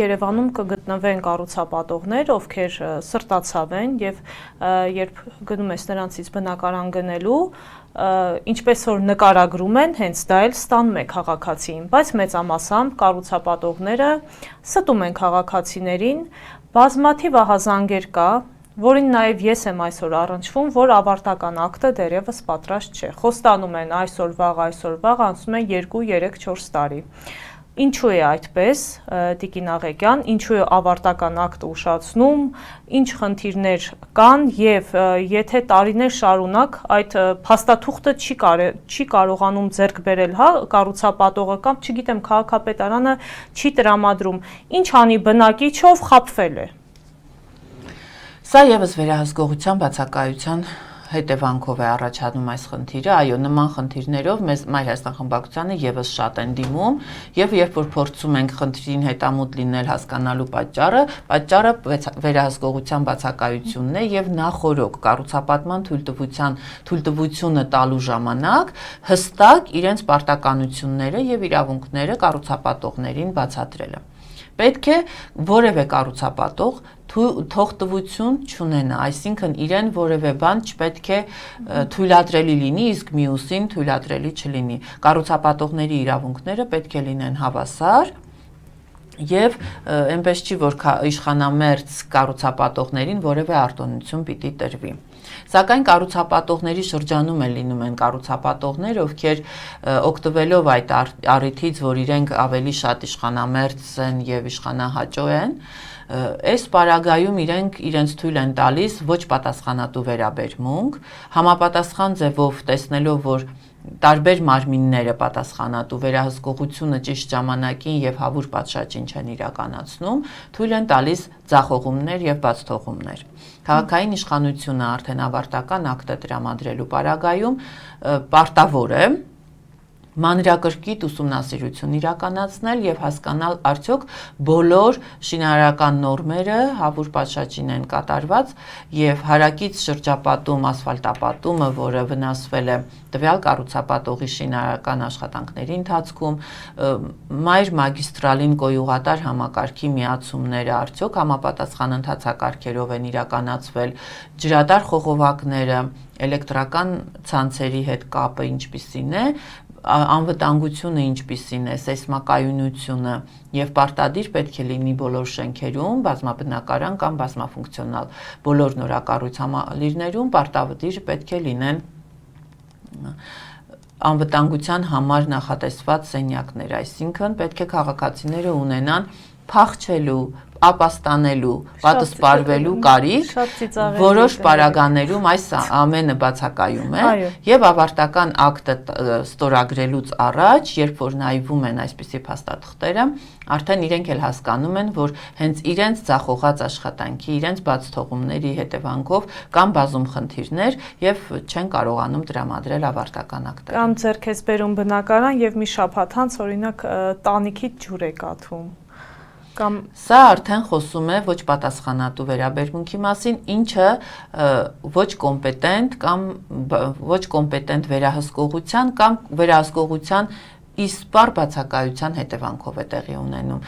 Երևանում կգտնվեն կառուցապատողներ, ովքեր սրտացավ են եւ երբ գնում ես նրանցից բնակարան գնելու, ինչպես որ նկարագրում են, հենց դա էլ ստանում է քաղաքացիին, բայց մեծամասամբ կառուցապատողները ստում են քաղաքացիներին, բազմաթիվ ահազանգեր կա, որին նաև ես եմ այսօր առնչվում, որ ավարտական ակտը դեռևս պատրաստ չէ։ Խոստանում են այսօր վաղ, անցնում է 2-3-4 տարի։ Ինչու է այդպես, Տիկին Աղեկյան, ինչու է ավարտական ակտը ուշացնում, ինչ խնդիրներ կան եւ եթե տարիներ շարունակ այդ փաստաթուղթը չի կարողանում ձեռք բերել, հա, կառուցապատողը կամ չգիտեմ, քաղաքապետարանը չի տրամադրում, ինչ անի բնակիչով խաբվել է։ Սա եւս վերահսկողության բացակայության հետևանքով է առաջանում այս խնդիրը, այո, նման խնդիրներով մեզ Մայր Հայաստան խմբակցությանը եւս շատ են դիմում, եւ երբ որ փորձում ենք խնդրին հետամուտ լինել հասկանալու պատճառը վերահսկողության բացակայությունն է եւ նախորոք կառուցապատման թույլտվությունը տալու ժամանակ հստակ իրենց պարտականությունները եւ իրավունքները կառուցապատողներին բացատրելը։ Պետք է որևէ կառուցապատող թողտվություն չունենա, այսինքն իրեն որևէ բան չպետք է թույլատրելի լինի, իսկ մյուսին թույլատրելի չլինի։ Կառուցապատողների իրավունքները պետք է լինեն հավասար եւ այնպես չի, որ իշխանամերձ կառուցապատողներին որևէ արտոնություն պիտի տրվի։ Սակայն կառուցապատողների շրջանում լինում են կառուցապատողներ, ովքեր օգտվելով այդ առիթից, որ իրենք ավելի շատ իշխանամերձ են եւ իշխանահաճո են, այս պարագայում իրենց թույլ են տալիս ոչ պատասխանատու վերաբերմունք, համապատասխան ձևով տեսնելով, որ տարբեր մարմինները պատասխանատու վերահսկողությունը ճիշտ ժամանակին եւ հավուր պատշաճին չեն իրականացնում, թույլ են տալիս ձախողումներ եւ բացթողումներ։ Քաղաքային իշխանությունը արդեն ավարտական ակտը տրամադրելու պարագայում պարտավոր է մանրակրկիտ ուսումնասիրություն իրականացնել եւ հասկանալ արդյոք բոլոր շինարարական նորմերը հավուր պատշաճին են կատարված եւ հարակից շրջապատում ասֆալտապատումը, որը վնասվել է տվյալ կառուցապատողի շինարարական աշխատանքների ընթացքում, մայր մագիստրալին կոյուղատար համակարգի միացումները արդյոք համապատասխան ընթացակարգերով են իրականացվել, ջրատար խողովակները, էլեկտրական ցանցերի հետ կապը ինչպիսին է, անվտանգությունը ինչպիսին է, սեյսմակայունությունը եւ պարտադիր պետք է լինի բոլոր շենքերում, բազմաբնակարան կամ բազմաֆունկցիոնալ, բոլոր նորակառույց համալիրներում պարտադիր պետք է լինեն անվտանգության համար նախատեսված սենյակներ, այսինքն պետք է քաղաքացիները ունենան փախչելու, ապաստանելու, պատասպարվելու կարիք, որոշ պարագաներում այս ամենը բացակայում է եւ ավարտական ակտը ստորագրելուց առաջ, երբ որ նայվում են այսպիսի փաստաթղթերը, արդեն իրենք էլ հասկանում են, որ հենց իրենց ձախողած աշխատանքի, իրենց բացթողումների հետևանքով կան բազում խնդիրներ եւ չեն կարողանում տրամադրել ավարտական ակտը։ Կամ ձեռք ես բերում բնակարան եւ մի շաբաթ անց օրինակ տանիքից ջուր է կաթում։ Սա արդեն խոսում է ոչ պատասխանատու վերաբերմունքի մասին, ինչը ոչ կոմպետենտ վերահսկողության կամ վերահսկողության իսպառ բացակայության հետևանքով է տեղի ունենում։